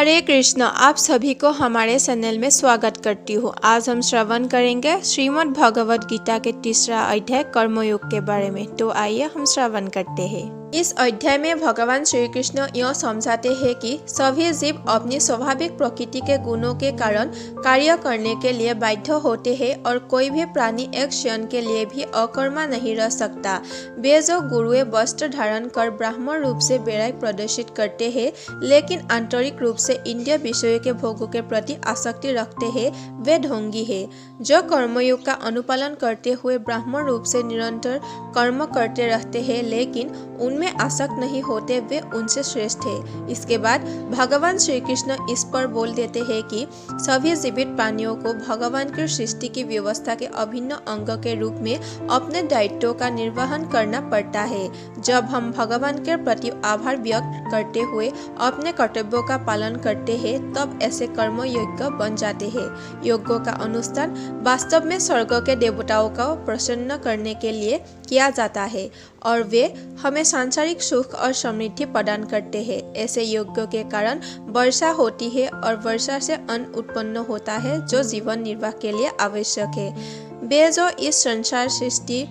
हरे कृष्ण। आप सभी को हमारे चैनल में स्वागत करती हूँ। आज हम श्रवण करेंगे श्रीमद् भगवद गीता के तीसरा अध्याय कर्मयोग के बारे में। तो आइए हम श्रवण करते हैं। इस अध्याय में भगवान श्री कृष्ण यह समझाते हैं कि सभी जीव अपनी स्वाभाविक प्रकृति के गुणों के कारण कार्य करने के लिए बाध्य होते हैं और कोई भी प्राणी एक क्षण के लिए भी अकर्मा नहीं रह सकता। वे जो गुरुए वस्त्र धारण कर ब्राह्मण रूप से वैराग्य प्रदर्शित करते हैं लेकिन आंतरिक रूप से इंद्रिय विषयों के भोगों के प्रति आसक्ति रखते हैं, वे ढोंगी है। जो कर्मयोग का अनुपालन करते हुए ब्राह्मण रूप से निरंतर कर्म करते रहते हैं लेकिन उनमें आसक्त नहीं होते, वे उनसे श्रेष्ठ है। इसके बाद भगवान श्री कृष्ण इस पर बोल देते हैं कि सभी जीवित प्राणियों को भगवान की सृष्टि की व्यवस्था के अभिन्न अंग के रूप में अपने दायित्वों का निर्वहन करना पड़ता है। जब हम भगवान के प्रति आभार व्यक्त करते हुए अपने कर्तव्यों का पालन करते हैं तब ऐसे कर्म योग्य बन जाते हैं। योगों का अनुष्ठान वास्तव में स्वर्ग के देवताओं को प्रसन्न करने के लिए किया जाता है और वे हमें सांसारिक सुख और समृद्धि प्रदान करते हैं। ऐसे यज्ञों के कारण वर्षा होती है और वर्षा से अन्न उत्पन्न होता है जो जीवन निर्वाह के लिए आवश्यक है। वे जो इस संसार सृष्टि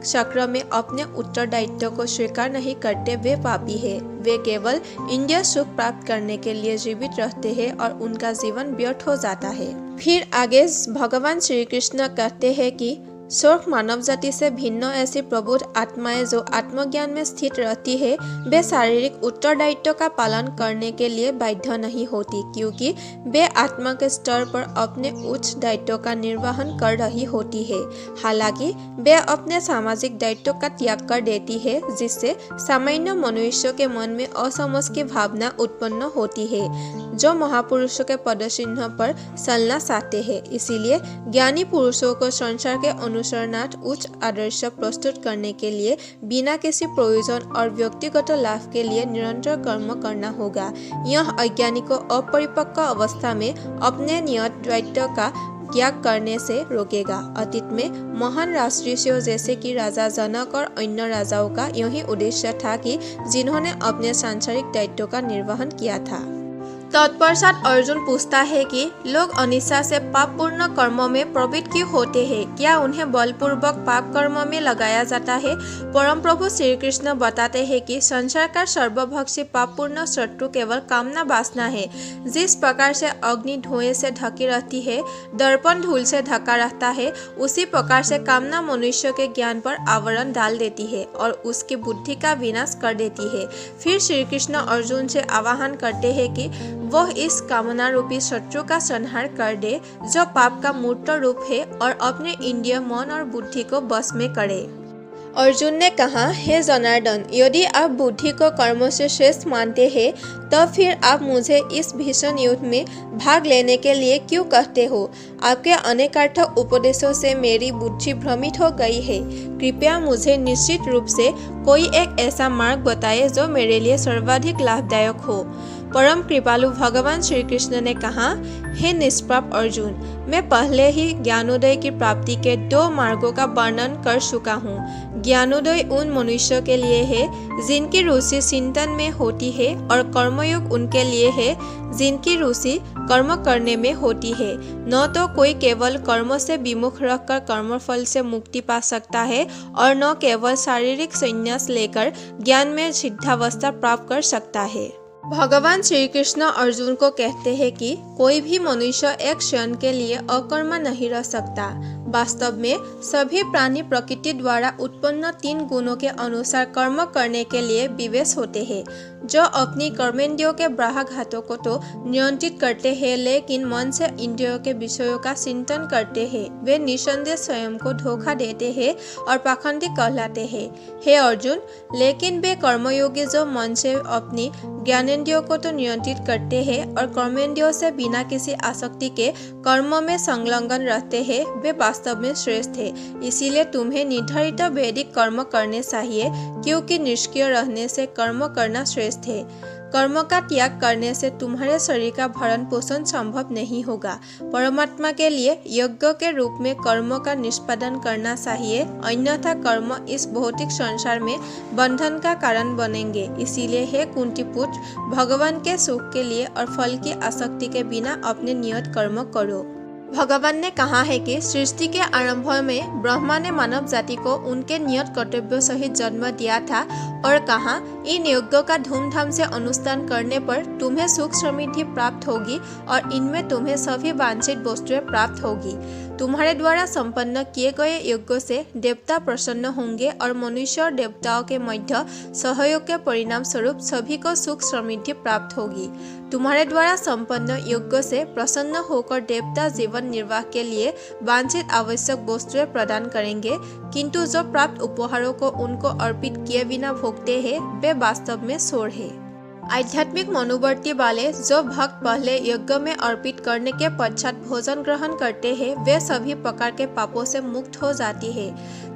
चक्र में अपने उत्तरदायित्व को स्वीकार नहीं करते, वे पापी है। वे केवल इंद्रिय सुख प्राप्त करने के लिए जीवित रहते हैं और उनका जीवन व्यर्थ हो जाता है। फिर आगे भगवान श्री कृष्ण कहते हैं कि स्वर्ग मानव जाति से भिन्न ऐसी प्रबुद्ध आत्माएं जो आत्मज्ञान में स्थित रहती है, वे शारीरिक उत्तरदायित्व का पालन करने के लिए बाध्य नहीं होती क्योंकि वे आत्मा के स्तर पर अपने उच्च दायित्व का निर्वहन कर रही होती है। हालांकि वे अपने सामाजिक दायित्व का त्याग कर देती है जिससे सामान्य मनुष्य के मन में असमझ की भावना उत्पन्न होती है जो महापुरुषों के पदचिन्ह पर चलना चाहते हैं। इसीलिए ज्ञानी पुरुषों को संसार के अनुसरणार्थ उच्च आदर्श प्रस्तुत करने के लिए बिना किसी प्रयोजन और व्यक्तिगत लाभ के लिए निरंतर कर्म करना होगा। यह अज्ञानी को अपरिपक्व अवस्था में अपने नियत दायित्व का त्याग करने से रोकेगा। अतीत में महान राजऋषियों जैसे कि राजा जनक और अन्य राजाओं का यही उद्देश्य था कि जिन्होंने अपने सांसारिक दायित्व का निर्वहन किया था। तत्पश्चात अर्जुन पूछता है कि लोग अनिच्छा से पाप पूर्ण कर्मों में प्रवृत्त क्यों होते हैं? क्या उन्हें बलपूर्वक पाप कर्म में लगाया जाता है? परम प्रभु श्री कृष्ण बताते हैं कि संसार का सर्वभक्षी पाप पूर्ण शत्रु केवल कामना वासना है। जिस प्रकार से अग्नि धुएं से ढकी रहती है, दर्पण धूल से ढका रहता है, उसी प्रकार से कामना मनुष्य के ज्ञान पर आवरण डाल देती है और उसकी बुद्धि का विनाश कर देती है। फिर श्री कृष्ण अर्जुन से आह्वान करते हैं कि वह इस कामना रूपी शत्रु का संहार कर दे जो पाप का मूर्त रूप है और अपने इंद्रिय मन और बुद्धि को बस में करे। अर्जुन ने कहा, हे जनार्दन, यदि आप बुद्धि को कर्मों से श्रेष्ठ मानते हैं तो फिर आप मुझे इस भीषण युद्ध में भाग लेने के लिए क्यों कहते हो? आपके अनेकार्थक उपदेशों से मेरी बुद्धि भ्रमित हो गई है। कृपया मुझे निश्चित रूप से कोई एक ऐसा मार्ग बताएं जो मेरे लिए सर्वाधिक लाभदायक हो। परम कृपालु भगवान श्री कृष्ण ने कहा, हे निष्पाप अर्जुन, मैं पहले ही ज्ञानोदय की प्राप्ति के 2 मार्गों का वर्णन कर चुका हूँ। ज्ञानोदय उन मनुष्यों के लिए है जिनकी रुचि चिंतन में होती है और कर्मयोग उनके लिए है जिनकी रुचि कर्म करने में होती है। न तो कोई केवल कर्म से विमुख रखकर कर्मफल से मुक्ति पा सकता है और न केवल शारीरिक संन्यास लेकर ज्ञान में सिद्धावस्था प्राप्त कर सकता है। भगवान श्री कृष्ण अर्जुन को कहते हैं कि कोई भी मनुष्य एक क्षण के लिए अकर्मा नहीं रह सकता। वास्तव में सभी प्राणी प्रकृति द्वारा उत्पन्न 3 गुणों के अनुसार कर्म करने के लिए विवश होते हैं। जो अपनी कर्मेंद्रियों के बाह्यघातों को तो नियंत्रित करते हैं लेकिन मन से इंद्रियों के विषयों का चिंतन करते हैं, वे निसंदेह स्वयं को धोखा देते हैं और पाखंडी कहलाते हैं। हे अर्जुन, लेकिन वे कर्मयोगी जो मन से अपनी ज्ञानेंद्रियों को तो नियंत्रित करते हैं और कर्मेंद्रियों से बिना किसी आसक्ति के कर्म में संलग्न रहते हैं, वे वास्तव में श्रेष्ठ है। इसीलिए तुम्हें निर्धारित वैदिक कर्म करने चाहिए क्योंकि निष्क्रिय रहने से कर्म करना श्रेष्ठ है। कर्म का त्याग करने से तुम्हारे शरीर का भरण पोषण संभव नहीं होगा। परमात्मा के लिए यज्ञ के रूप में कर्मों का निष्पादन करना चाहिए, अन्यथा कर्म इस भौतिक संसार में बंधन का कारण बनेंगे। इसीलिए हे कुंती पुत्र, भगवान के सुख के लिए और फल की आसक्ति के बिना अपने नियत कर्म करो। भगवान ने कहा है कि सृष्टि के आरंभ में ब्रह्मा ने मानव जाति को उनके नियत कर्तव्यों सहित जन्म दिया था और कहा, इन यज्ञों का धूमधाम से अनुष्ठान करने पर तुम्हें सुख समृद्धि प्राप्त होगी और इनमें तुम्हें सभी वांछित वस्तुएं प्राप्त होगी। तुम्हारे द्वारा संपन्न किए गए यज्ञों से देवता प्रसन्न होंगे और मनुष्य और देवताओं के मध्य सहयोग के परिणाम स्वरूप सभी को सुख समृद्धि प्राप्त होगी। तुम्हारे द्वारा संपन्न यज्ञों से प्रसन्न होकर देवता जीवन निर्वाह के लिए वांछित आवश्यक वस्तुएं प्रदान करेंगे, किंतु जो प्राप्त उपहारों को उनको अर्पित किए बिना भोगते हैं वे वास्तव में शोर है। आध्यात्मिक मनोवर्ती वाले जो भक्त पहले यज्ञ में अर्पित करने के पश्चात भोजन ग्रहण करते हैं वे सभी प्रकार के पापों से मुक्त हो जाती है,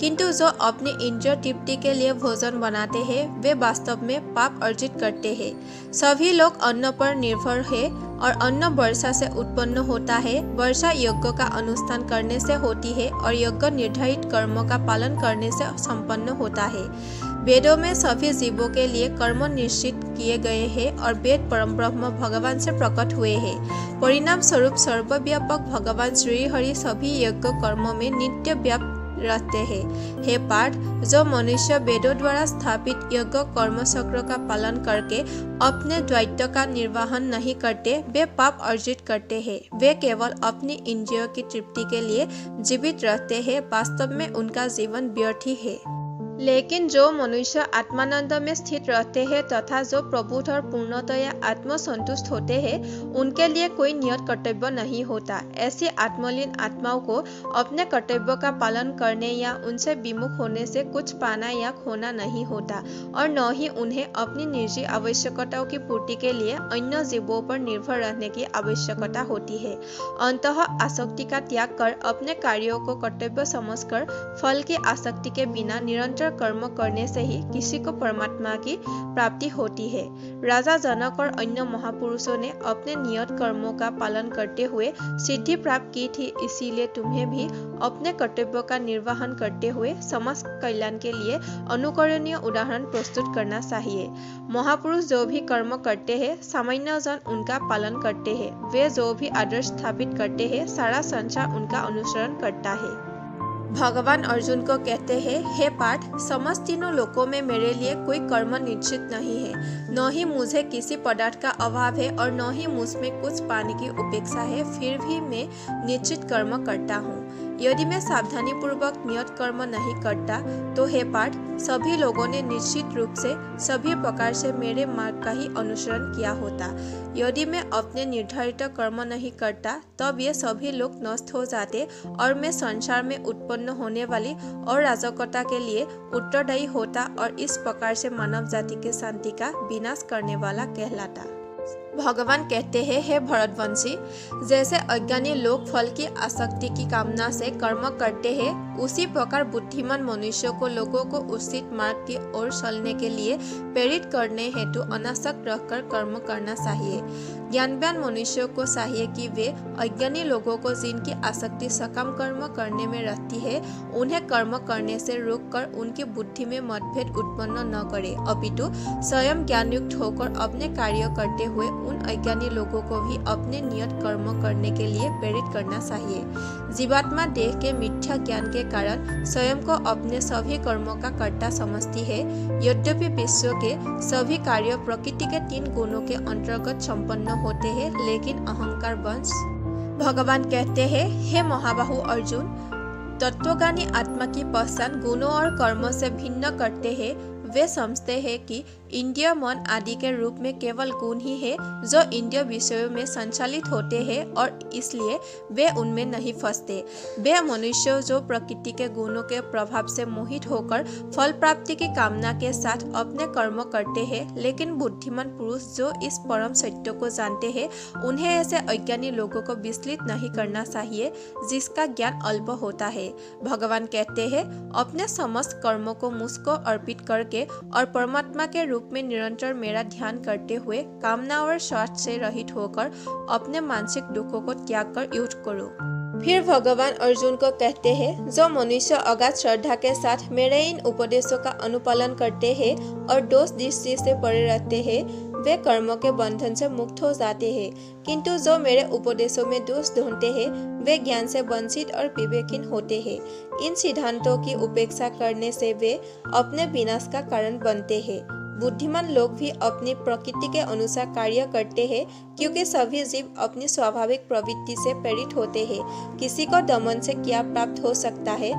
किंतु जो अपनी इंद्रिय तृप्ति के लिए भोजन बनाते हैं वे वास्तव में पाप अर्जित करते हैं। सभी लोग अन्न पर निर्भर है और अन्न वर्षा से उत्पन्न होता है। वर्षा यज्ञ का अनुष्ठान करने से होती है और यज्ञ निर्धारित कर्मों का पालन करने से संपन्न होता है। वेदों में सभी जीवों के लिए कर्म निश्चित किए गए हैं और वेद परम ब्रह्म भगवान से प्रकट हुए हैं। परिणाम स्वरूप सर्वव्यापक भगवान श्री हरि सभी यज्ञ कर्मों में नित्य व्याप्त रहते हैं। हे पार्थ, जो मनुष्य वेदों द्वारा स्थापित यज्ञ कर्म चक्र का पालन करके अपने दायित्व का निर्वहन नहीं करते वे पाप अर्जित करते हैं। वे केवल अपनी इंद्रियों की तृप्ति के लिए जीवित रहते हैं, वास्तव में उनका जीवन व्यर्थ ही है। लेकिन जो मनुष्य आत्मानंद में स्थित रहते हैं तथा जो प्रबुद्ध और पूर्णतया आत्मसंतुष्ट होते हैं उनके लिए कोई नियत कर्तव्य नहीं होता। ऐसी आत्मलीन आत्माओं को अपने कर्तव्यों का पालन करने या उनसे विमुख होने से कुछ पाना या खोना नहीं होता और न ही उन्हें अपनी निजी आवश्यकताओं की पूर्ति के लिए अन्य जीवों पर निर्भर रहने की आवश्यकता होती है। अंततः आसक्ति का त्याग कर अपने कार्यों को कर्तव्य समझकर फल की आसक्ति के बिना निरंतर कर्म करने से ही किसी को परमात्मा की प्राप्ति होती है। राजा जनक और अन्य महापुरुषों ने अपने नियत कर्मों का पालन करते हुए सिद्धि प्राप्त की थी, इसीलिए तुम्हें भी अपने कर्तव्यों का निर्वहन करते हुए समाज कल्याण के लिए अनुकरणीय उदाहरण प्रस्तुत करना चाहिए। महापुरुष जो भी कर्म करते हैं सामान्य जन उनका पालन करते हैं। वे जो भी आदर्श स्थापित करते हैं सारा संसार उनका अनुसरण करता है। भगवान अर्जुन को कहते हैं, हे पार्थ, समस्त तीनों लोकों में मेरे लिए कोई कर्म निश्चित नहीं है। न ही मुझे किसी पदार्थ का अभाव है और न ही मुझमें कुछ पाने की उपेक्षा है, फिर भी मैं निश्चित कर्म करता हूँ। यदि मैं सावधानी पूर्वक नियत कर्म नहीं करता तो हे पार्थ, सभी लोगों ने निश्चित रूप से सभी प्रकार से मेरे मार्ग का ही अनुसरण किया होता। यदि मैं अपने निर्धारित कर्म नहीं करता तब ये सभी लोग नष्ट हो जाते और मैं संसार में उत्पन्न होने वाली और अराजकता के लिए उत्तरदायी होता और इस प्रकार से मानव जाति की शांति का विनाश करने वाला कहलाता। भगवान कहते हैं, हे भरतवंशी, जैसे अज्ञानी लोग फल की आसक्ति की कामना से कर्म करते हैं उसी प्रकार बुद्धिमान मनुष्यों को लोगों को उचित मार्ग की ओर चलने के लिए प्रेरित करने हेतु अनासक्त रहकर कर्म करना चाहिए। ज्ञानवान मनुष्यों को चाहिए कि वे अज्ञानी लोगों को जिनकी आसक्ति सकाम कर्म करने में रहती है उन्हें कर्म करने से रोककर उनकी बुद्धि में मतभेद उत्पन्न न करे, अपितु स्वयं ज्ञानयुक्त होकर अपने कार्य करते हुए उन अज्ञानी लोगों को भी अपने नियत कर्म करने के लिए प्रेरित करना चाहिए। जीवात्मा देह के मिथ्या ज्ञान के कारण स्वयं को अपने सभी कर्मों का कर्ता समझती है। यद्यपि विश्व के सभी कार्य प्रकृति के 3 गुणों के अंतर्गत संपन्न होते हैं, लेकिन अहंकार वंश। भगवान कहते हैं, हे महाबाहु अर्जुन, तत्वज्ञानी आत्मा की पहचान गुणों और कर्मों से भिन्न करते हैं। वे समझते हैं कि इंद्रिय मन आदि के रूप में केवल गुण ही है जो इंद्रिय विषयों में संचालित होते हैं और इसलिए वे उनमें नहीं फंसते। वे मनुष्य जो प्रकृति के गुणों के प्रभाव से मोहित होकर फल प्राप्ति की कामना के साथ अपने कर्म करते हैं, लेकिन बुद्धिमान पुरुष जो इस परम सत्य को जानते हैं उन्हें ऐसे अज्ञानी लोगों को विचलित नहीं करना चाहिए जिसका ज्ञान अल्प होता है। भगवान कहते हैं, अपने समस्त कर्मों को मुझको अर्पित करके और परमात्मा के रूप में निरंतर मेरा ध्यान करते हुए कामना और स्वार्थ से रहित होकर अपने मानसिक दुखों को त्याग कर युद्ध करो। फिर भगवान अर्जुन को कहते हैं, जो मनुष्य अगाध श्रद्धा के साथ मेरे इन उपदेशों का अनुपालन करते हैं और दोष दृष्टि से परे रहते हैं, वे कर्मों के बंधन से मुक्त हो जाते हैं। किंतु जो मेरे उपदेशों में दोष ढूंढते हैं, वे ज्ञान से वंचित और विवेकहीन होते हैं। इन सिद्धांतों की उपेक्षा करने से वे अपने विनाश का कारण बनते हैं। बुद्धिमान लोग भी अपनी प्रकृति के अनुसार कार्य करते हैं, क्योंकि सभी जीव अपनी स्वाभाविक प्रवृत्ति से प्रेरित होते हैं। किसी को दमन से क्या प्राप्त हो सकता है?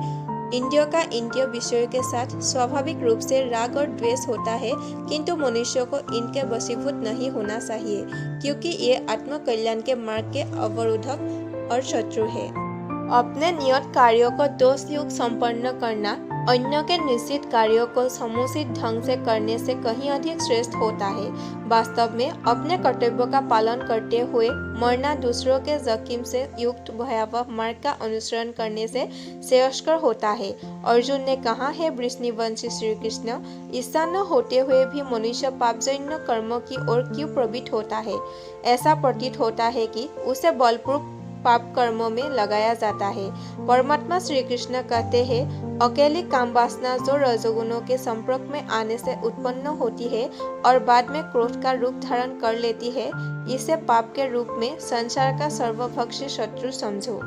इंद्रियों का इंद्रिय विषयों के साथ स्वाभाविक रूप से राग और द्वेष होता है, किंतु मनुष्यों को इनके वशीभूत नहीं होना चाहिए, क्योंकि ये आत्म कल्याण के मार्ग के अवरोधक और शत्रु है। अपने नियत कार्यों को दोषयुक्त संपन्न करना अन्य के निश्चित कार्यों को समुचित ढंग से करने से कहीं अधिक श्रेष्ठ होता है। वास्तव में अपने कर्तव्यों का पालन करते हुए मरना दूसरों के जोखिम से युक्त भयावह मार्ग का अनुसरण करने से श्रेयस्कर होता है। अर्जुन ने कहा, है वृषणिवंशी श्री कृष्ण, ईसा न होते हुए भी मनुष्य पापजन्य कर्मों की ओर क्यों प्रवृत्त होता है? ऐसा प्रतीत होता है कि उसे बलपूर्वक पाप कर्मों में लगाया जाता है। परमात्मा श्री कृष्ण कहते हैं, अकेली काम वासना जो रजोगुणों के संपर्क में आने से उत्पन्न होती है और बाद में क्रोध का रूप धारण कर लेती है, इसे पाप के रूप में संसार का सर्वभक्षी शत्रु समझो।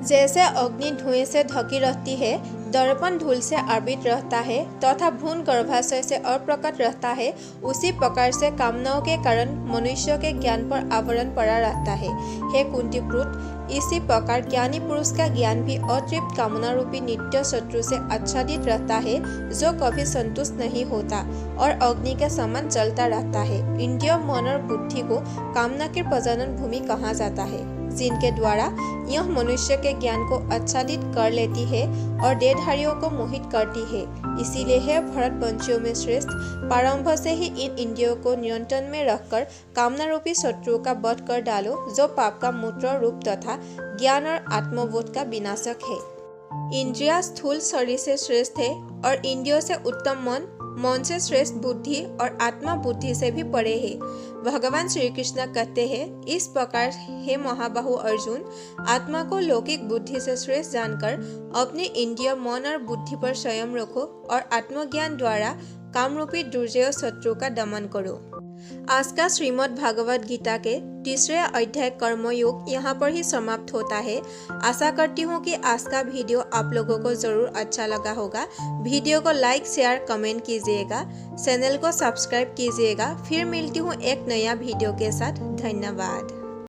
जैसे अग्नि धुएं से ढकी रहती है, दर्पण धूल से आवृत रहता है तथा भ्रूण गर्भाशय से अप्रकट रहता है, उसी प्रकार से कामनाओं के कारण मनुष्य के ज्ञान पर आवरण पड़ा रहता है। हे कुंतीपुत्र, इसी प्रकार ज्ञानी पुरुष का ज्ञान भी अतृप्त कामना रूपी नित्य शत्रु से आच्छादित रहता है, जो कभी संतुष्ट नहीं होता और अग्नि के समान जलता रहता है। इंद्रिय, मन और बुद्धि को कामना की प्रजनन भूमि कहा जाता है, जिनके द्वारा यह मनुष्य के ज्ञान को आच्छादित कर लेती है और देहधारियों को मोहित करती है। इसीलिए है भरतवंशियों में श्रेष्ठ, प्रारंभ से ही इन इंद्रियों को नियंत्रण में रखकर कामना रूपी शत्रुओं का वध कर डालो, जो पाप का मूत्र रूप तथा ज्ञान और आत्मबोध का विनाशक है। इंद्रिया स्थूल शरीर से श्रेष्ठ है और इंद्रियों से उत्तम मन, मन से श्रेष्ठ बुद्धि और आत्मा बुद्धि से भी परे है। भगवान श्री कृष्ण कहते हैं, इस प्रकार हे महाबाहु अर्जुन, आत्मा को लौकिक बुद्धि से श्रेष्ठ जानकर अपने इंद्रिय, मन और बुद्धि पर संयम रखो और आत्मज्ञान द्वारा कामरूपी दुर्जय शत्रु का दमन करो। आज का श्रीमद् भागवत गीता के तीसरे अध्याय कर्मयोग यहाँ पर ही समाप्त होता है। आशा करती हूँ कि आज का वीडियो आप लोगों को जरूर अच्छा लगा होगा। वीडियो को लाइक, शेयर, कमेंट कीजिएगा, चैनल को सब्सक्राइब कीजिएगा। फिर मिलती हूँ एक नया वीडियो के साथ। धन्यवाद।